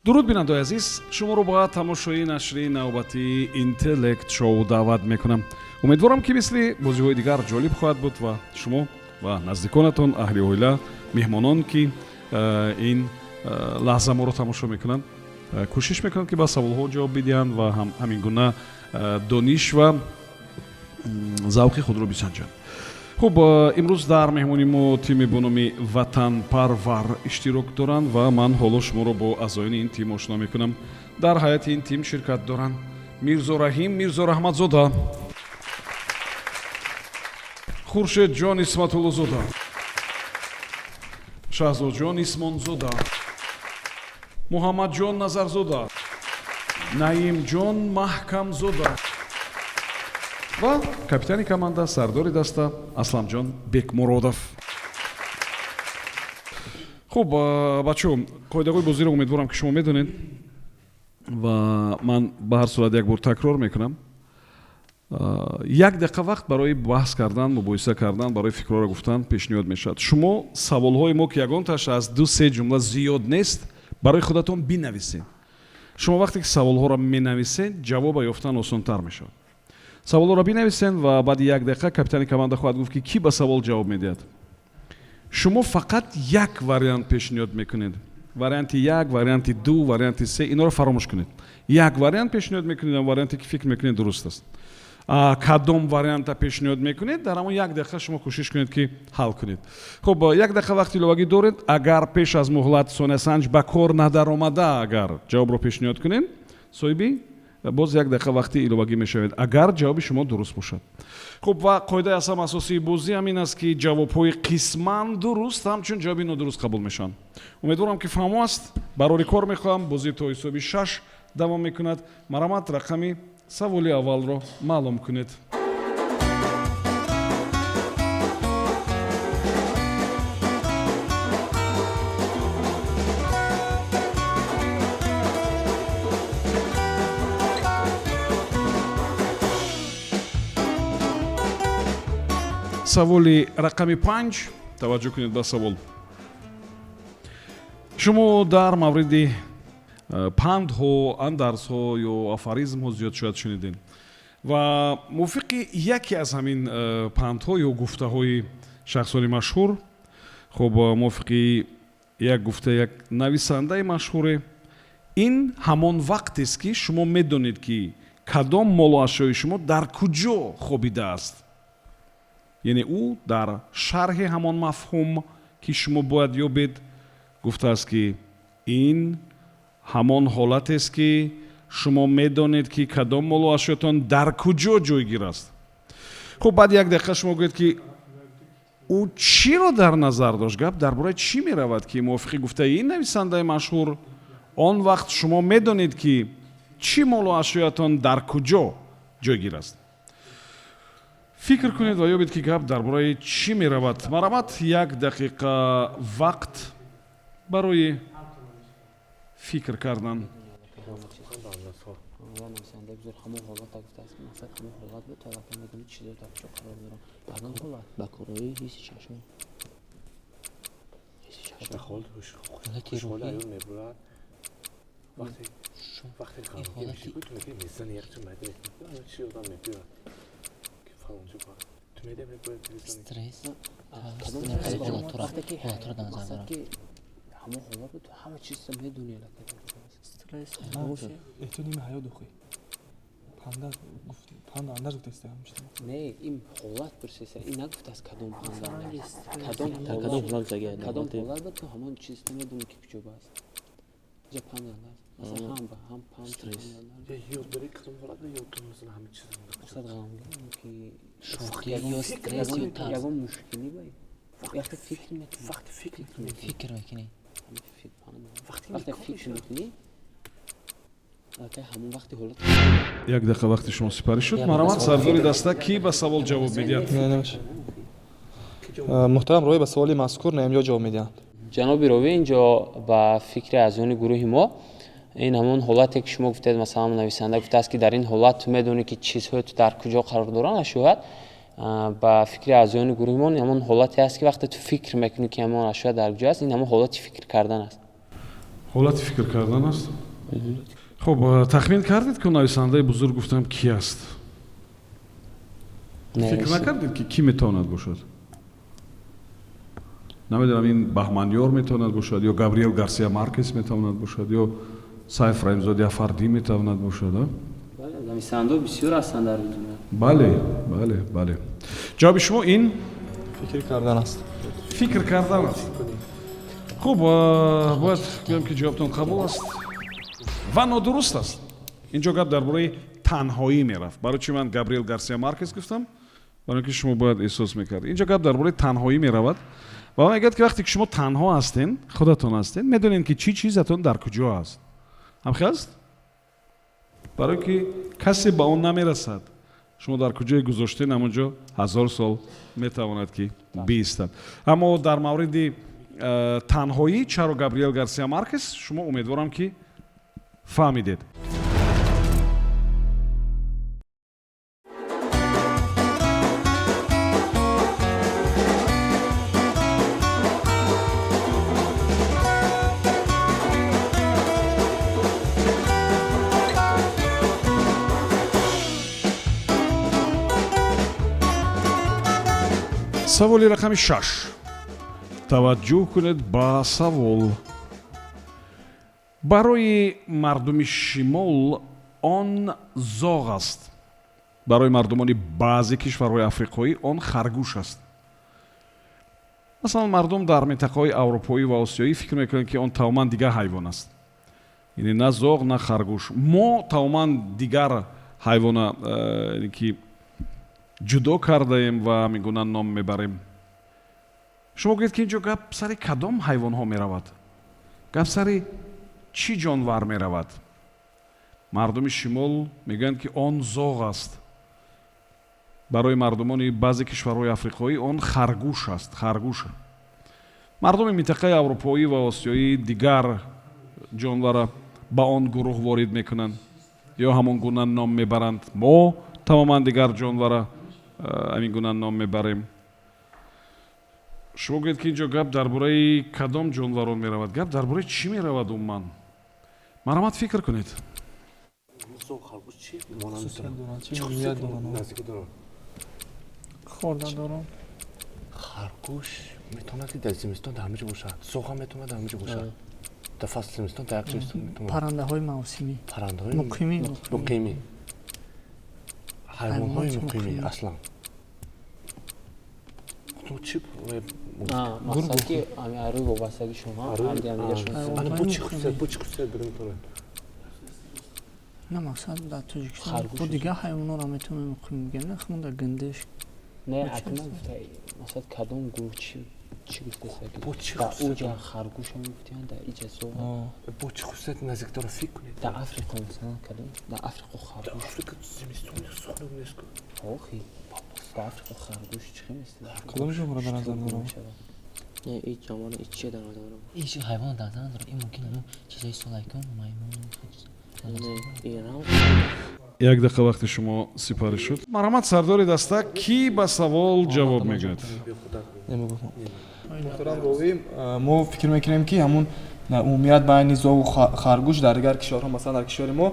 дуруд бинандаи азиз, шуморо ба тамошои нашри навбати интеллект шоу даъват мекунам. умедворам ки мисли бозиҳои дигар ҷолиб хоҳад буд ва шумо ва наздиконатон, аҳли оила, меҳмонон ки ин лаҳза моро тамошо мекунанд, кӯшиш мекунанд ки ба саволҳо ҷавоб бидиҳанд ва ҳамин гуна дониш ва завқи худро бисанҷанд. хуб, имрӯз дар меҳмони мо тими бо номи ватанпарвар иштирок доранд ва ман ҳоло шуморо бо аъзоёни ин тим ошно мекунам. дар ҳайати ин тим ширкат доранд Мирзо Раҳим Мирзо Раҳматзода, Хуршедҷон Исматуллозода, Шаҳзодҷон Исмонзода, Муҳаммадҷон Назарзода, Наимҷон Маҳкамзода ва капитани команда, сардори даста Асламҷон Бекмуродов. хуб, бачаҳо, қоидаҳои бозиро умедворам ки шумо медонед ва ман ба ҳар сурат як бор такрор мекунам. як дақиқа вақт барои баҳс кардан, мубоҳиса кардан, барои фикрҳоро гуфтан пешниҳод мешавад. шумо саволҳои мо ки ягонташ аз 2-3 ҷумла зиёд нест, барои худатон бинависед. шумо вақте ки саволҳоро менависед, ҷавоба ёфтан осонтар мешавад. саволҳоро бинависед ва баъди як дақиқа капитани команда хоҳад гуфт ки кӣ ба савол ҷавоб медиҳад. шумо фақат як вариант пешниҳод мекунед. варианти 1, варианти 2, варианти 3, инҳоро фаромӯш кунед. як вариант пешниҳод мекунед, варианте ки фикр мекунед дуруст аст. кадом варианта пешниҳод мекунед, дар ҳамон як дақиқа шумо кӯшиш кунед ки ҳал кунед. хуб, як дақиқа вақти иловагӣ доред. агар пеш аз муҳлат сониясанҷ ба кор надаромада, агар ҷавобро пешниҳод кунед, соҳиби боз як дақиқа вақти иловагӣ мешавед, агар ҷавоби шумо дуруст бошад. хуб, ва қоидаи асам асосии бозӣ ҳамин аст ки ҷавобҳои қисман дуруст ҳамчун ҷавоби нодуруст қабул мешаванд. умедворам ки фаҳмо аст. барори кор мехоҳам бозӣ то ҳисоби 6 давом мекунад. марамат рақами саволи аввалро маълум кунед. саволи рақами 5. таваҷҷӯҳ кунед ба савол. шумо дар мавриди пандҳо, андарсҳо ё афоризмҳо зиёд шояд шунидед ва мувофиқи яке аз ҳамин пандҳо ё гуфтаҳои шахсони машҳур, хуб, мувофиқи як гуфта як нависандаи машҳуре, ин ҳамон вақтест ки шумо медонед ки кадом молу ашёи шумо дар куҷо хобидааст. яъне ӯ дар шарҳи ҳамон мафҳум ки шумо бояд ёбед гуфтааст ки ин ҳамон ҳолатест ки шумо медонед ки кадом молу ашётон дар куҷо ҷойгир аст. хуб, баъди як дақиқа шумо гӯед ки ӯ чиро дар назар дошт, гап дар бораи чӣ меравад ки мувофиқи гуфтаи ин нависандаи машҳур, он вақт шумо медонед ки чӣ молу ашёятон дар куҷо ҷойгир аст. фикр кунед ва ёбед ки гап дар бораи чӣ меравад. марамат як дақиқа вақт барои фикр кардан. як дақиқа вақти шумо сипарӣ шуд. марамат, сардори даста, кӣ ба савол ҷавоб медиҳад? муҳтарам роӣ ба саволи мазкур наимҷо ҷавоб медиҳанд. ҷаноби ровӣ инҷо ба фикри аъзоёни гурӯҳи мо ин ҳамон ҳолате ки шумо гуфтед, масалан нависанда гуфтааст ки дар ин ҳолат ту медонӣ ки чизҳои ту дар куҷо қарор доранд ашояд. ба фикри аъзоёни гурӯҳи мо ҳамон ҳолате аст ки вақте ту фикр мекунӣ ки ҳамон ашоя дар куҷо аст, ин ҳамон ҳолати фикр кардан аст. ҳолати фикр кардан аст. хуб, тахмин кардед ки нависандаи бузург гуфтам ки аст? фикр накардед ки ки метавонад бошад? намедонам, ин баҳманёр метавонад бошад, ё Габриэл Гарсия Маркес метавонад бошад, ё Сайф Раимзоди Афардӣ метавонад бошад. нависандаҳо бисёр ҳастанд дар дунё. бале. ҷавоби шумо ин фикр кардан аст. фикр кардан аст. хуб, бояд гӯям ки ҷавобтон қабул аст ва нодуруст аст. инҷо гап дар бораи танҳоӣ мерафт. барои чӣ ман Габриэл Гарсия Маркес гуфтам? барои ки шумо бояд эҳсос мекардед. инҷо гап дар бораи танҳоӣ меравад ва ман мегӯяд ки вақте ки шумо танҳо ҳастен, худатон ҳастен, медонед ки чӣ чизатон дар куҷо аст. ҳамхел аст? барое ки касе ба он намерасад. шумо дар куҷое гузоштен, ҳамонҷо 1000 сол метавонад ки биистад. аммо дар мавриди танҳоӣ, чаро Габриэл Гарсия Маркес, шумо умедворам ки фаҳмидед. саволи рақами 6. таваҷҷӯҳ кунед ба савол. барои мардуми шимол он зоғ аст. барои мардумони баъзе кишварҳои африқоӣ он харгӯш аст. масалан, мардум дар минтақаҳои аврупоӣ ва осиёӣ фикр мекунанд ки он тамоман дигар ҳайвон аст. яъне на зоғ, на харгӯш. мо тамоман дигар ҳайвона ки ҷудо кардаем ва ҳамин гуна ном мебарем. шумо гӯед ки инҷо гап сари кадом ҳайвонҳо меравад? гап сари чӣ ҷонвар меравад? мардуми шимол мегӯянд ки он зоғ аст. барои мардумони баъзе кишварҳои африқоӣ он харгӯш аст. харгӯша. мардуми минтақаи аврупоӣ ва осиёӣ дигар ҷонвара ба он гурӯҳ ворид мекунанд ё ҳамон гуна ном мебаранд. мо тамоман дигар ҷонвара ҳамин гуна ном мебарем. шумо гӯед ки инҷо гап дар бораи кадом ҷонварон меравад? гап дар бораи чӣ меравад умуман? марҳамат, фикр кунед. харгӯш метавонад ки дар зимистон дар ҳамаҷо бошад. зоғам метавонад дар ҳамаҷо бошад. дар фасли зимистон, дар як зимистон метавонад. паррандаҳои мавсимӣ, паррандаҳои муқимӣ, ҳайвонҳои муқимӣ аслан. чӣ мақсадки рӯи вобастагӣ шумо бо чӣ хусусият буда метавонад? на мақсад дар тоҷикистон бо дигар ҳайвонора метавонем муқим бигем, не хмон дар гандеш. не акман гуфта масад кадом гурӯҳ чӣ гуфтасаки дар уҷа харгӯша мегуфтиянд, дар иҷа зоғ. бо чӣ хусусият назик дора фикр кунед. дар африқа масалан кадом дар африқа харгӯш. африка зимистони сухнук нест ку. охи дар африқа харгӯш чӣ мест? кадом ҷонвар дар назар дорам? не ин ҷонвар ичи дар назар дорам. این چیز حیوان در نظر داره این ممکن همون چیزای سالایکان میمون не иран як дақиқа вақти шумо сипарӣ шуд. марҳамат, сардори даста, ки ба савол ҷавоб мегӯяд? муҳтарам ровӣ, мо фикр мекунем ки ҳамун умумият байни зоғу харгӯш дар дигар кишварҳо, масалан дар кишвари мо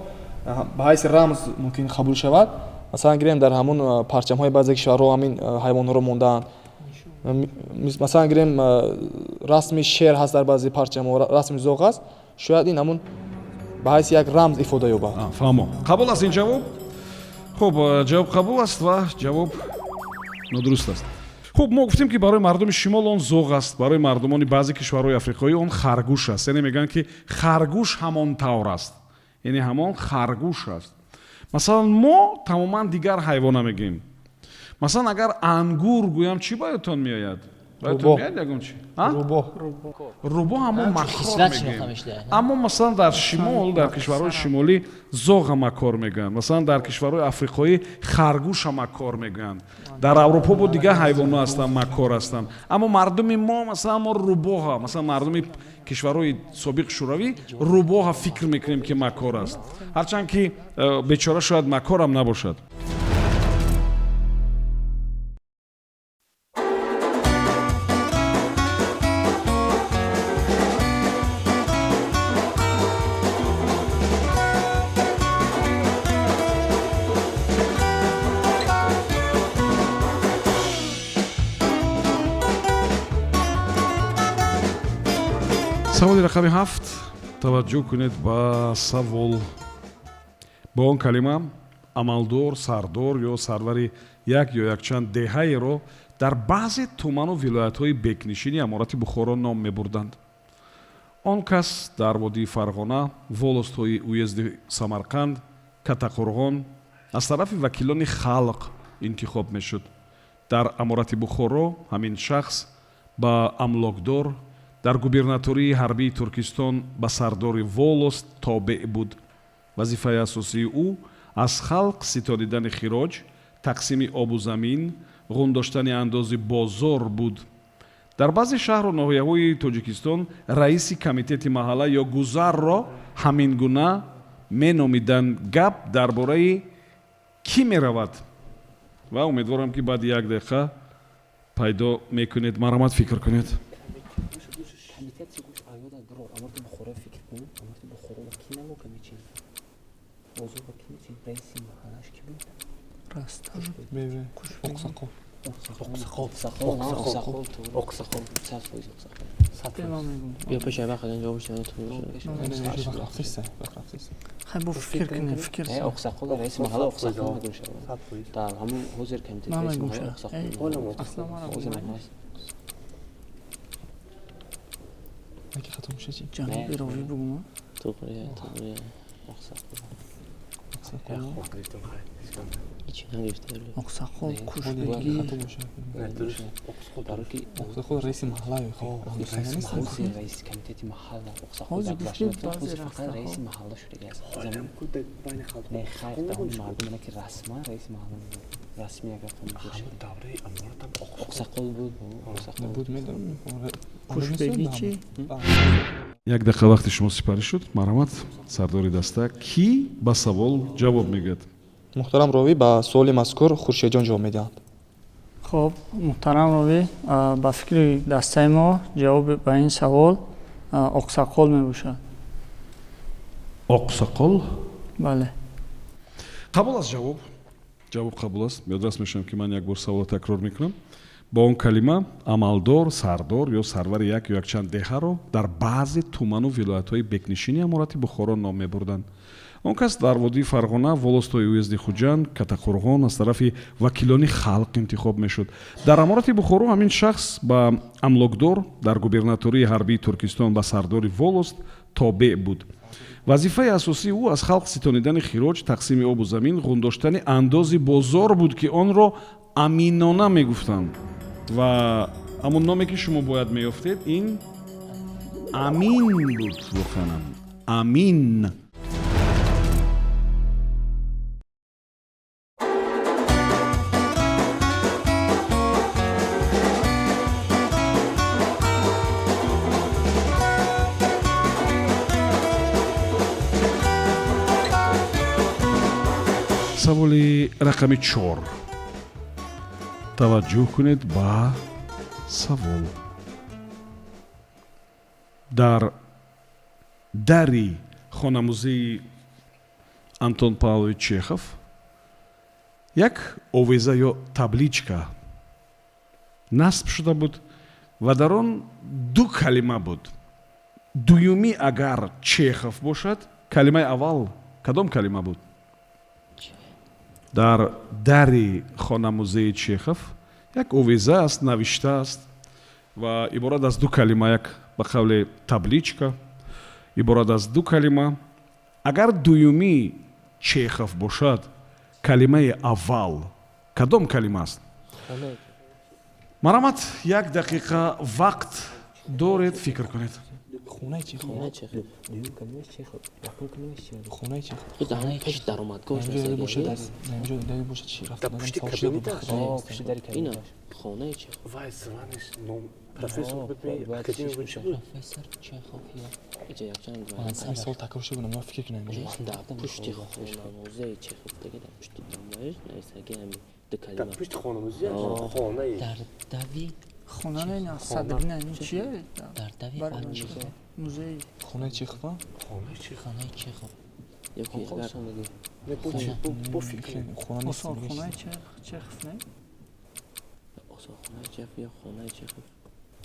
ба ҳайси рамз мумкин қабул шавад. масалан гирем дар ҳамун парчамҳои баъзе кишварҳо ҳамин ҳайвонҳоро мондаанд. масалан гирем расми шер ҳаст дар баъзе парчамҳо, расми зоғ аст. шояд ин ҳамун ба ҳайси як рамз ифода ёбад. фаҳмо. қабул аст ин ҷавоб? хуб, ҷавоб қабул аст ва ҷавоб нодуруст аст. хуб, мо гуфтем ки барои мардуми шимол он зоғ аст, барои мардумони баъзе кишварҳои африқоӣ он харгӯш аст. яъне мегӯянд ки харгӯш ҳамон тавр аст. яъне ҳамон харгӯш аст. масалан, мо тамоман дигар ҳайвона мегӯем. масалан, агар ангур гӯям, чӣ ба ёдтон меояд? рӯбо ҳамон макор мегӯем. аммо масалан дар шимол, дар кишварҳои шимолӣ зоға макор мегӯянд. масалан дар кишварҳои африқоӣ харгӯша макор мегӯянд. дар аврупо бо дигар ҳайвонҳо ҳастанд, макор ҳастанд. аммо мардуми мо, масалан мо рӯбоҳа, масалан мардуми кишварҳои собиқи шӯравӣ рӯбоҳа фикр мекунем ки макор аст. ҳарчанд ки бечора шояд макорам набошад. саволи рақами 7 таваҷҷӯҳ кунед ба савол. ба он калима амалдор, сардор ё сарвари як ё якчанд деҳаеро дар баъзе туману вилоятҳои бекнишини аморати Бухоро ном мебурданд. он кас дар водии Фарғона, волостҳои уезди Самарқанд, Катақурғон аз тарафи вакилони халқ интихоб мешуд. дар аморати Бухоро ҳамин шахс ба амлокдор, дар губернатории ҳарбии Туркистон ба сардори волост тобеъ буд. вазифаи асосии ӯ аз халқ ситонидани хироҷ, тақсими обу замин, ғундоштани андози бозор буд. дар баъзе шаҳру ноҳияҳои Тоҷикистон раиси комитети маҳалла ё гузарро ҳамин гуна меномиданд. гап дар бораи кӣ меравад? ва умедворам ки баъди як дақиқа пайдо мекунед. марҳамат, фикр кунед. بیا پیش وقت اینجا باشه تو خب بو فکر کنه فکر ای اقساقل رئیس محل اقساقل میگن شما در همون حضور کمیته رئیس محل اقساقل اصلا ما اگه ختم شه چی جنبی راوی بگو ما تو قریه اقساقل هیچی نگرفته اقساقل اگه کشبگی ختم شه خود رئیس محله رئیس کمیته محل اقساقل حاضر گفتید بعضی فقط رئیس محل شده است زمین بین خلق نه خیر مردم که رسما رئیس محل رسمی اگر تو میشه دوره امارات اقساقل بود بود میدونم کشبگی چی як дақиқа вақти шумо сипарӣ шуд. марҳамат, сардори даста. кӣ ба савол ҷавоб мегӯяд? муҳтарам ровӣ ба суоли мазкур хуршедҷон ҷавоб медиҳад. خب محترم روی با فکر دسته ما جواب به این سوال اقساقل می باشد. оқсоқол بله қабул аст. ҷавоб қабул аст. ёдрас мешавам ки ман як бор саволро такрор мекунам. با он калима амалдор, сардор ё сарвари як ё якчанд деҳаро дар баъзе туману вилоятҳои бекнишини аморати Бухоро ном мебурданд. он кас дар водии Фарғона, волостҳои уезди Хуҷанд, Катақурғон аз тарафи вакилони халқ интихоб мешуд. дар аморати Бухоро ҳамин шахс ба амлокдор, дар губернатории ҳарбии Туркистон ба сардори волост тобеъ буд. вазифаи асосии ӯ аз халқ ситонидани хироҷ, тақсими обу замин, ғундоштани андози бозор буд ки онро аминона мегуфтанд. ва ҳамун номе ки шумо бояд меёфтед ин амин буд. воқеан амин. саволи рақами 4. таваҷҷӯҳ кунед ба савол. дар дари хонамузеи Антон Павлович Чехов як овеза ё табличка насб шуда буд ва дар он ду калима буд. дуюми агар Чехов бошад, калимаи аввал кадом калима буд? дар дари хонамузеи Чехов як овеза аст, навиштааст ва иборат аз ду калима. як ба қавле табличка иборат аз ду калима. агар дуюми Чехов бошад, калимаи аввал кадом калима аст? марҳамат, як дақиқа вақт доред, фикр кунед. خونه چی خونه دیو کلمه چخوب یکم کلمه چی خونه چی تو در پیش درآمدگاهش اینجا باشه نزدیکی در اینجا داری باشه چی رفت در پشت کابینت است. پشت در اینا خونه چخوب وای زمانش نام پروفسور بود می اکادمی بود شد پروفسور چخوف یا اینجا یک چند من سال تکرار شده بودم فکر کنم در پشت خانواده چخوب دیگه در پشت دامایش نویسنده همین دو در کلمه پشت خانموزی خانه در دوی خونه نه صدر نه این چیه در دوی بله. چخوف موزه خونه چی خفا خانه چی خانه چخوف یکی اگر نه بو فکر خونه نیست آسان خونه چه خفنه آسان خونه چخوب یا خونه چخوب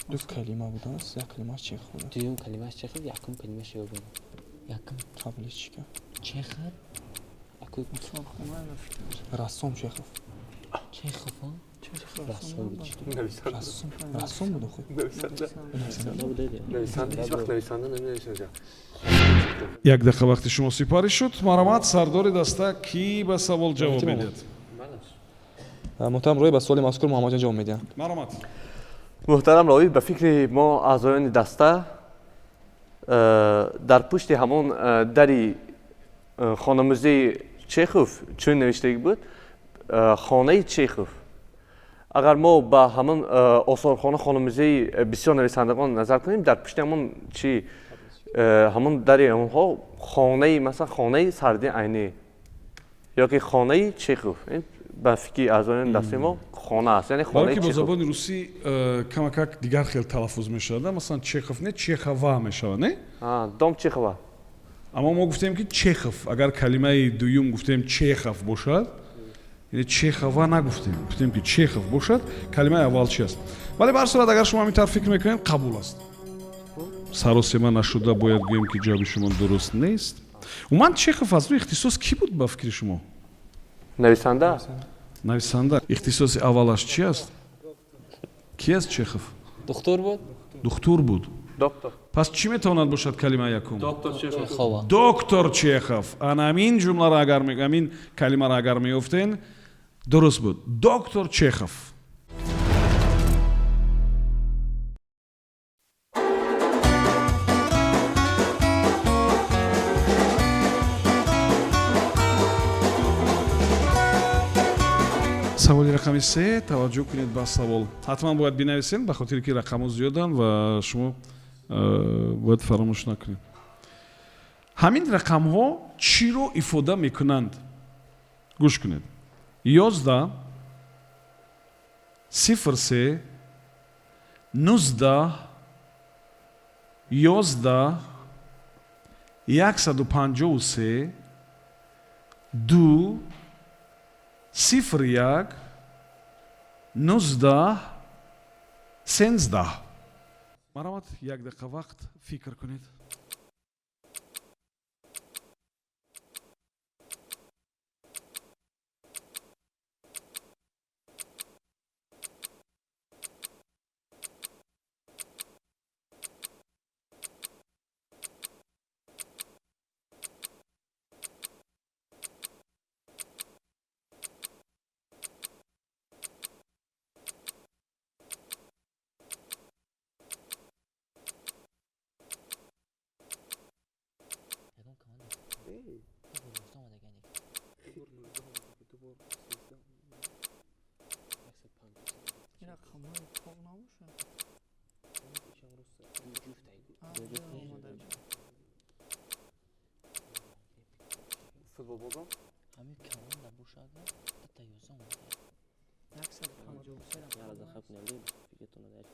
ду калима будааст як калимаш чехов буд дуюм калимаш чехов якум калимаш ёбон Яким қаблиш чика Чехов? акуй рассом чехов Чехов, а? рассом буд рассом буд охӯ набуде ди нависанда ҳеҷ вақт нависанда наменависад. як дақиқа вақти шумо сипарӣ шуд. Маромад, сардори даста ки ба савол ҷавоб медиҳад? муҳтарам роӣ ба суоли мазкур муҳаммадҷон ҷавоб медиҳам Маромад. муҳтарам равӣ ба фикри мо аъзоёни даста дар пушти ҳамон дари хонамӯзии Чехов чун навиштагӣ буд хонаи Чехов. агар мо ба ҳамон осорхона хонамӯзии бисёр нависандагон назар кунем дар пушти ҳамон чи ҳамон дари онҳо хонаи масалан хонаи Садриддин Айнӣ ё ки хонаи Чехов ба фикри аъзоёни дастаи мо хона аст, яъне хонаи балки бо Чехов. забони русӣ камакак дигар хел талаффуз мешавад. Масалан Чехов не, Чехова мешавад, не? Дом Чехова. аммо мо гуфтем ки Чехов. агар калимаи дуюм гуфтем Чехов бошад, яъне Чехова нагуфтем, гуфтем ки Чехов бошад, калимаи аввал чи аст. вале бар сурат агар шумо ҳамин тавр фикр мекунед, қабул аст. саросема нашуда бояд гӯем ки ҷавоби шумо дуруст нест. умуман Чехов аз рӯи ихтисос кӣ буд ба фикри шумо? Нависанда? нависанда. ихтисоси аввалаш чи аст? ки аст Чехов? духтур буд духтур буд. Доктор. пас чӣ метавонад бошад калимаи якум? Чехова. доктор Чехов. ана ҳамин ҷумларо агар ҳамин калимаро агар меёфтен, дуруст буд. доктор Чехов. саволи рақами 3 таваҷҷӯҳ кунед ба савол. ҳатман бояд бинависед ба хотире ки рақамҳо зиёданд ва шумо бояд фаромӯш накунед. ҳамин рақамҳо чиро ифода мекунанд? гӯш кунед. 11 03 19 11 153 2 01 19 13. маромад, як дақиқа вақт фикр кунед. Ҳамин калон да бошад, ҳатта 11 омада. 153 яраза хаб нали фикртон дар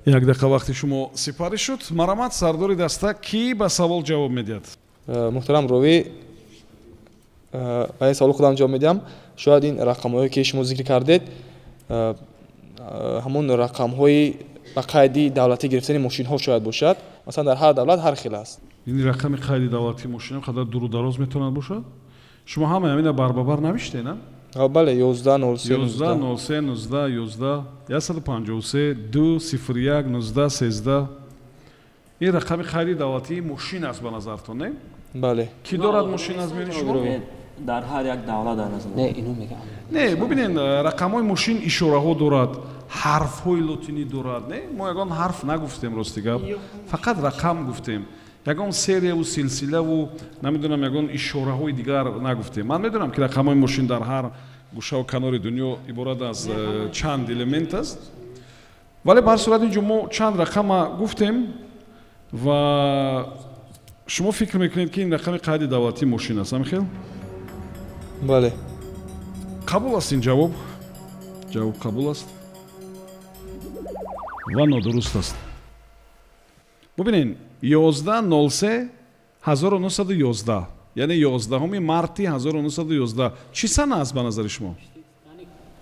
як дақиқа вақти шумо сипарӣ шуд. маромад, сардори даста ки ба савол ҷавоб медиҳад? муҳтарам ровӣ ба ин саволи худам ҷавоб медиҳам. шояд ин рақамҳое ки шумо зикр кардед ҳамон рақамҳои ба қайди давлатӣ гирифтани мошинҳо шояд бошад. масалан дар ҳар давлат ҳар хел аст. ин рақами қайди давлатии мошина қадар дуру дароз метавонад бошад? шумо ҳама ҳамина барбабар навиштед, на? бале 11 03 11 03 19 11 153 2 01 19 13. ин рақами қайди давлатии мошин аст ба назартон, не? бале ки дорад мошин аз мери шумо? дар ҳар як давлат дар назар не инӯ мегам не, бубинед, рақамҳои мошин ишораҳо дорад, ҳарфҳои лотинӣ дорад, не? мо ягон ҳарф нагуфтем рости гап, фақат рақам гуфтем. ягон серияву силсилаву намедонам ягон ишораҳои дигар нагуфтем. ман медонам ки рақамҳои мошин дар ҳар гӯшаву канори дунё иборат аз чанд элемент аст, вале ба ҳар сурат инҷо мо чанд рақама гуфтем ва шумо фикр мекунед ки ин рақами қайди давлатии мошин аст. ҳамин бале қабул аст ин ҷавоб? ҷавоб қабул аст ва нодуруст аст. бубинед, 11 03 1911, яъне 11 марти 1911 чӣ сана аст ба назари шумо?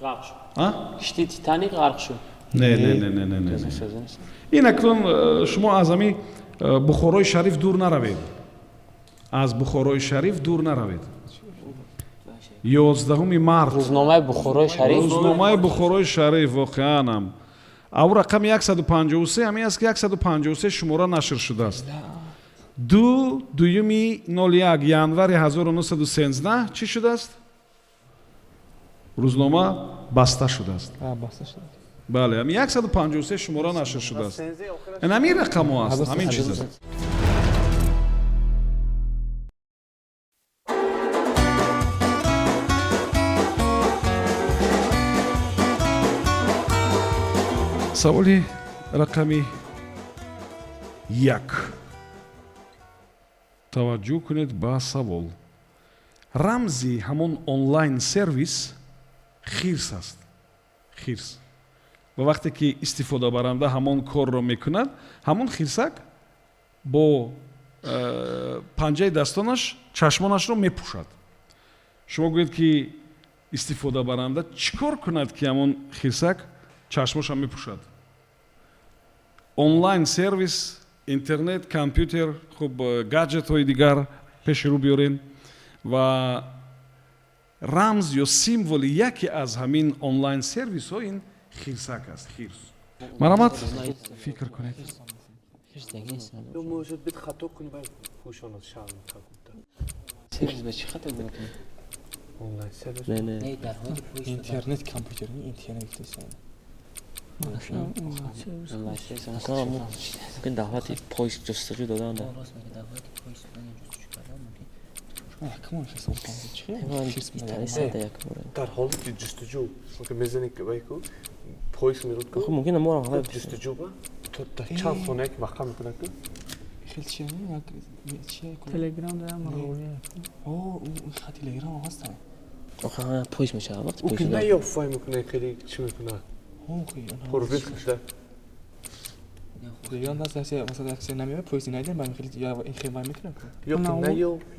غرق شد ها؟ کشتی تیتانیک غرق شد نه این اکنون شما از همی بخارای شریف دور نروید از بخارای شریف دور نروید 11 март روزنامه بخارای شریف روزنامه بخارای شریف واقعا هم او رقم 153 همین است که 153 شماره نشر شده است دویمی 01 январ 1913 چی شده است؟ روزنامه بسته شده است بسته شده بله همین 153 شماره نشر شده است این همین رقم ها است همین چیز است سوالی رقمی 1 توجه کنید با سوال رمزی همون онлайн сервис خیرس است خیرس و وقتی که استفاده برنده همون کار رو میکند همون خیرسک با پنجه دستانش چشمانش رو میپوشد شما گویید که استفاده برنده چیکار کند که همون خیرسک چشمش هم میپوشد онлайн сервис اینترنت کامپیوتر خب гаджет های دیگر پیش رو بیارین و رمز یا سیمبل یکی از همین онлайн سرویس ها این خیرسک است خیرس مرامت فکر کنید Хирс деген сан. Yo может быть хато кун бай пушон шал как будто. سرویس به چی خطا بود Онлайн сервис. Не, не. Дар ҳоли пӯшт. интернет компьютерни интернет гуфтасан Масалан мумкин дар ҳолати поиск ҷустуҷӯ додан дар. Рост мегӯяд дар ҳолати поиск додан ҷустуҷӯ кардан мумкин. кумон хисоб қилам чӣ Италия сада якбора. Дар ҳолати ҷустуҷӯ ки мезани байку поиск мерод ку. Хуб мумкин мо ҳала ҷустуҷӯ ба то та чанд сония ки вақт мекунад ку. хел чӣ як чӣ Telegram дорам роя. о хати телеграм ҳастам охир поиск мешавад вақти Ӯ поиск. ки не ё фай мекунад хеле чӣ мекунад. Пурвил кушда. телеграм даст масалан аксия намея поиск найдем ба хел ин хемай мекунам Ё ки не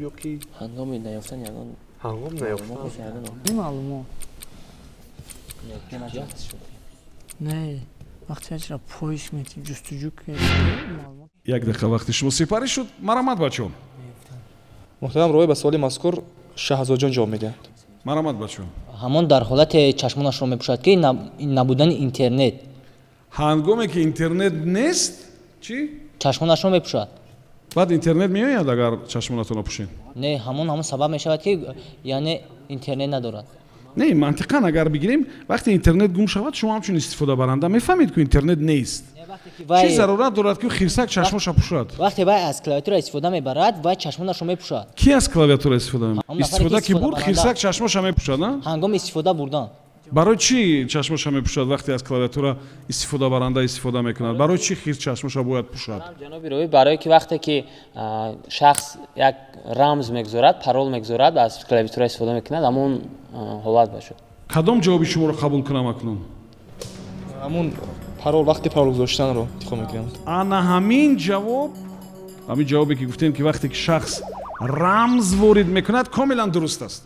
ё ки ҳангоми наёфтан ягон ҳангом наёфтан. این معلومات نه وقتی چرا پویش میتی جستجو کردی معلومات یک دقیقه وقتی شما سپاری شد مرامت بچون муҳтарам роҳи ба суоли мазкур шаҳзоҷон ҷавоб медиҳад مرامت بچون ҳамон дар ҳолати чашмонашро мепӯшад ки набудани интернет ҳангоме ки интернет нест чӣ чашмонашро мепӯшад. баъд интернет меояд агар чашмонатонро пӯшед Не ҳамон сабаб мешавад ки яъне интернет надорад. не мантиқан агар бигирем вақте интернет гум шавад шумо ҳамчун истифодабаранда мефаҳмед ки интернет нест чӣ зарурат дорад ки хирсак чашмоша пӯшад вақте вай аз клавиатура истифода мебарад вай чашмонашро мепӯшад. ки аз клавиатура истифода нафаре истифода ки ки бурд истифода хирсак баранда. чашмоша мепӯшад ҳангоми истифода бурдан барои чӣ чашмоша мепӯшад вақте аз клавиатура истифодабаранда истифода мекунад барои чӣ хирс чашмоша бояд пӯшад ҷаноби роҳӣ барое ки вақте ки шахс як рамз мегузорад парол мегузорад аз клавиатура истифода мекунад ҳамон ҳолат бошад кадом ҷавоби шуморо қабул кунам акнун ҳамун парол вақти парол гузоштанро интихоб мекунам ана ҳамин ҷавобе ки гуфтем ки вақте ки шахс рамз ворид мекунад комилан дуруст аст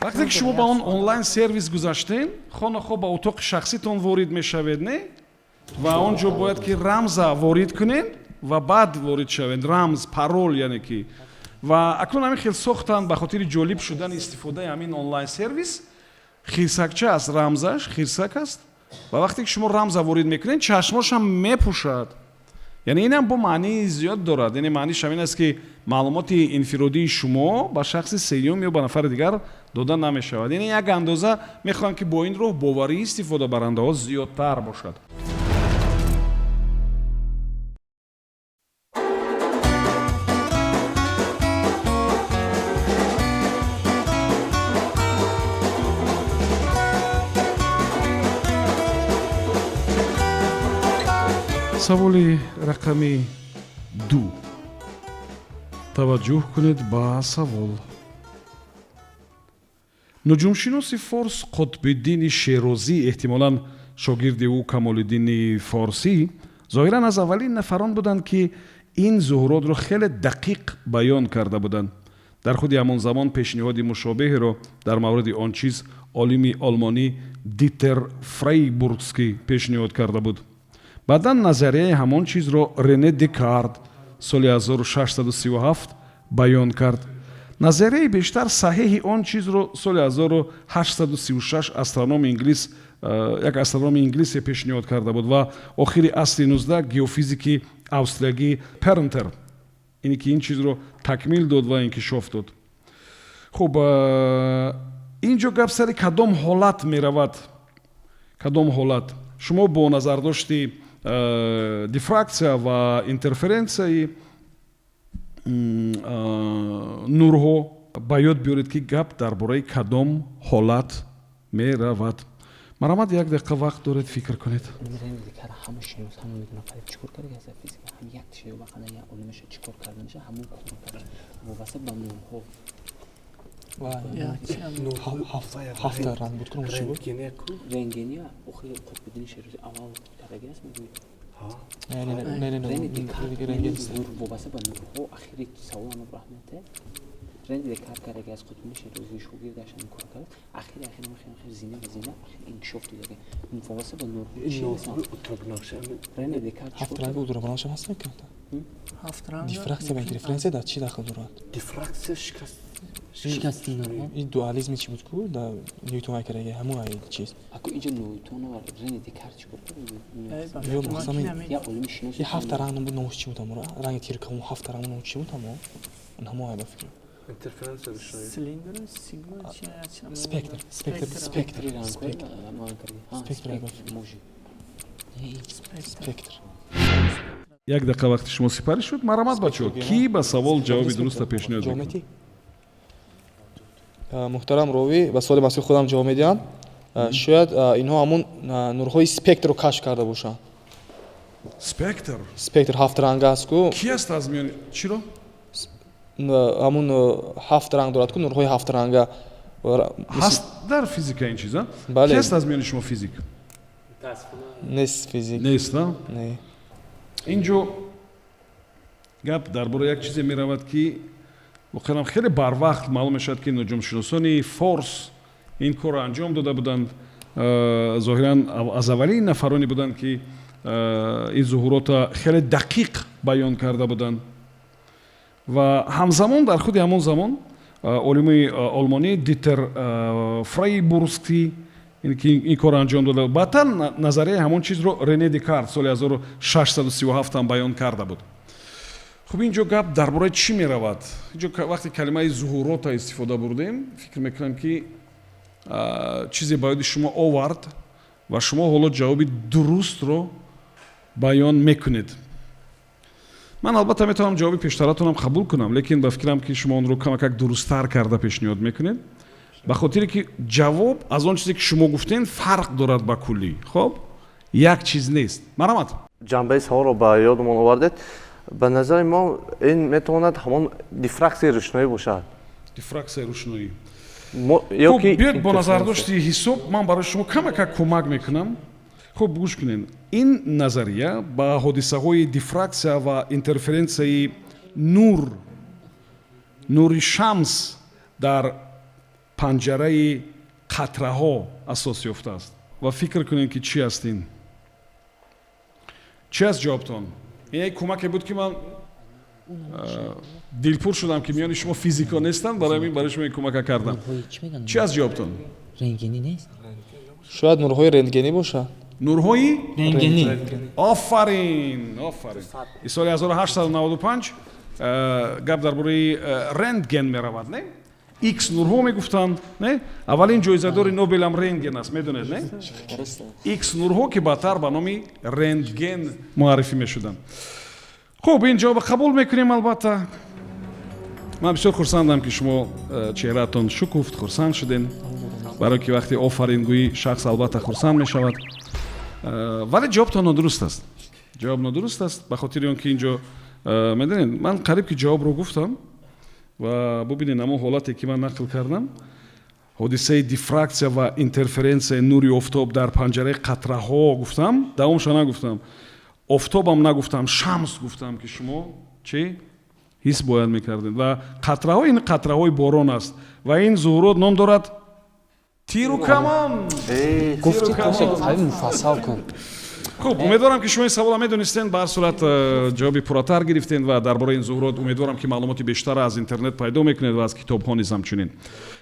вақте ки шумо ба он онлайн сервис гузаштем хонахо ба утоқи шахситон ворид мешавед не ва он ҷо бояд ки рамза ворид кунед ва баъд ворид шавед рамз парол яъне ки ва акнун ҳамин хел сохтанд ба хотири ҷолиб шудани истифодаи ҳамин онлайн сервис хирсакча аст рамзаш хирсак аст ва вақте ки шумо рамза ворид мекунед чашмошам мепӯшад яъне инам бо маънии зиёд дорад яъне маъниш ҳамин аст ки маълумоти инфиродии шумо ба шахси сеюм ё ба нафари дигар дода намешавад яъне як андоза мехоҳам ки бо ин роҳ боварии истифодабарандаҳо зиёдтар бошад саволи рақами 2 таваҷҷӯҳ кунед ба савол нуҷумшиноси форс қутбиддини шерозӣ эҳтимолан шогирди ӯ камолиддини форсӣ зоҳиран аз аввалин нафарон буданд ки ин зуҳуротро хеле дақиқ баён карда буданд дар худи ҳамон замон пешниҳоди мушобеҳеро дар мавриди он чиз олими олмонӣ Дитер Фрейбургский пешниҳод карда буд. баъдан назарияи ҳамон чизро Рене Декарт соли 1637 баён кард. назарияи бештар саҳеҳи он чизро соли 1836 астрономи инглис як астрономи инглисе пешниҳод карда буд ва охири асри 19 геофизики австриягӣ Пернтер ине ки ин чизро такмил дод ва инкишоф дод. хуб, инҷо гап сари кадом ҳолат меравад? кадом ҳолат? шумо бо назардошти дифраксия ва интерференсияи нурҳо ба ёд биёред ки гап дар бораи кадом ҳолат меравад. марамад як дақиқа вақт доред фикр кунед. ҳафта ранг буд кунам чӣ буд? рентгения охири қутбиддини шерози аввал кардаги аст мегӯед. вобаста ба нурҳо ахири савол ано раҳмате ренди декар кардаги аст қутбиддини шерози шогирдаш ин кор кард ахири зина ва зина инкишоф додага вобаста ба нурҳо ренди декар ҳафт ранг буд раванашам ҳаст мекард. дифраксия ва интерференсия дар чӣ дахл дорад? дифраксия шикасти нурҳо ин дуализми чӣ буд ку дар ньютон кардаги ҳамон ай чиз ако инҷа ньютон ва ренди декар чӣ кор кард ё мақсами я олими шинос ин ҳафта ранг буд номуш чӣ буд амора ранги тиркавум ҳафта ранг номуш чӣ буд амо ҳамон ай ба фикр интерференсия спектр як дақиқа вақти шумо сипарӣ шуд. марамад бачаҳо, кӣ ба савол ҷавоби дуруста пешниҳод мекунад? муҳтарам ровӣ ба суоли масъули худам ҷавоб медиҳанд. шояд инҳо ҳамун нурҳои спектрро кашф карда бошанд. спектр ҳафт ранг аст ку ки аст аз миёни чиро? ҳамун ҳафт ранг дорад ку нурҳои ҳафт ранга ҳаст дар физика ин чиза? Бале. Ки аст аз миёни шумо физик? нест физик нест. не инҷо гап дар бораи як чизе меравад ки воқеан хеле барвақт маълум мешавад ки ноҷумшиносони форс ин корро анҷом дода буданд. зоҳиран аз аввалин нафароне буданд ки ин зуҳурота хеле дақиқ баён карда буданд ва ҳамзамон дар худи ҳамон замон олими олмонӣ Дитер Фрейбургский ин корро анҷом дода. баъдтар назарияи ҳамон чизро Рене Декарт соли 1637 ҳам баён карда буд. хуб, инҷо гап дар бораи чӣ меравад? инҷо вақте калимаи зуҳурота истифода бурдем, фикр мекунам ки чизе ба ёди шумо овард ва шумо ҳоло ҷавоби дурустро баён мекунед. ман албатта метавонам ҷавоби пештаратонам қабул кунам, лекин ба фикрам ки шумо онро камакак дурусттар карда пешниҳод мекунед, ба хотире ки ҷавоб аз он чизе ки шумо гуфтен фарқ дорад ба куллӣ. хоб, як чиз нест. марамад ҷанбаи саволро ба ёдамон овардед. ба назари мо ин метавонад ҳамон дифраксияи рӯшноӣ бошад. дифраксияи рӯшноӣ. ё ки биёед бо назардошти ҳисоб ман барои шумо камакак кӯмак мекунам. хуб, гӯш кунед. ин назария ба ҳодисаҳои дифраксия ва интерференсияи нури шамс дар панҷараи қатраҳо асос ёфтааст. ва фикр кунед ки чӣ аст ин? чӣ аст ҷавобтон? ин як кӯмаке буд ки ман дилпур шудам ки миёни шумо физико нестанд, барои ҳамин барои шумо ин кӯмака кардам. чӣ аст ҷавобтон? рентгени нест? шояд нурҳои рентгенӣ бошад. нурҳои рентгени офарин. ин соли 1895 гап дар бораи рентген меравад, не? X нурҳо мегуфтанд, не? аввалин ҷоизадори Нобелам рентген аст, медонед, не? X нурҳо ки баъдтар ба номи рентген муаррифӣ мешуданд. хуб, ин ҷавоба қабул мекунем. албатта ман бисёр хурсандам ки шумо чеҳраатон шукуфт, хурсанд шуден, барое ки вақти офарингӯӣ шахс албатта хурсанд мешавад. вале ҷавобтон нодуруст аст. ҷавоб нодуруст аст ба хотири он ки инҷо медонед, ман қариб ки ҷавобро гуфтам ва бубинед ҳамон ҳолате ки ман нақл кардам, ҳодисаи дифраксия ва интерференсияи нури офтоб дар панҷараи қатраҳо гуфтам, давомша нагуфтам, офтобам нагуфтам, шамс гуфтам ки шумо чӣ? ҳис бояд мекардед ва қатраҳо ин қатраҳои борон аст ва ин зуҳурот ном дорад тиру камон. гуфти коше гуфтаи муфассал кун. хуб умедворам ки шумо ин савола медонистен ба ҳар сурат ҷавоби пурратар гирифтен ва дар бораи ин зуҳурот умедворам ки маълумоти бештара аз интернет пайдо мекунед ва аз китобҳо низ ҳамчунин.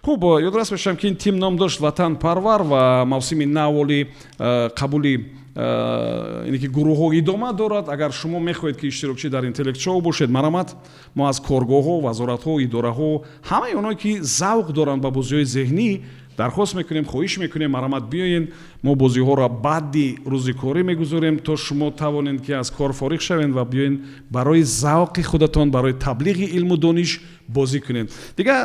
хуб ёдрас мешавам ки ин тим ном дошт ватанпарвар ва мавсими наволи қабули ине ки гурӯҳҳо идома дорад. агар шумо мехоҳед ки иштирокчӣ дар ин телешоу бошед марамат, мо аз коргоҳҳо вазоратҳо идораҳо ҳамаи онҳое ки завқ доранд ба бозиҳои зеҳнӣ дархост мекунем, хоҳиш мекунем марамат биёен, мо бозиҳоро баъди рӯзи корӣ мегузорем то шумо тавонед ки аз кор фориғ шавед ва биёен барои завқи худатон, барои таблиғи илму дониш бозӣ кунед. Дига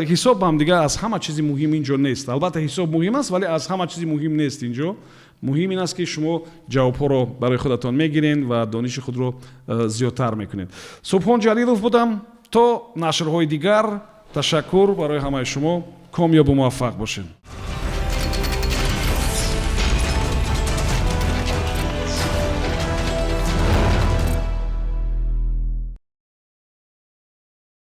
ҳисоб ҳам дига аз ҳама чизи муҳим инҷо нест. албатта ҳисоб муҳим аст, вале аз ҳама чизи муҳим нест инҷо. муҳим ин аст ки шумо ҷавобҳоро барои худатон мегиред ва дониши худро зиёдтар мекунед. Субҳон Ҷалилов будам. то нашрҳои дигар ташаккур барои ҳамаи шумо. комёбу муваффақ бошед.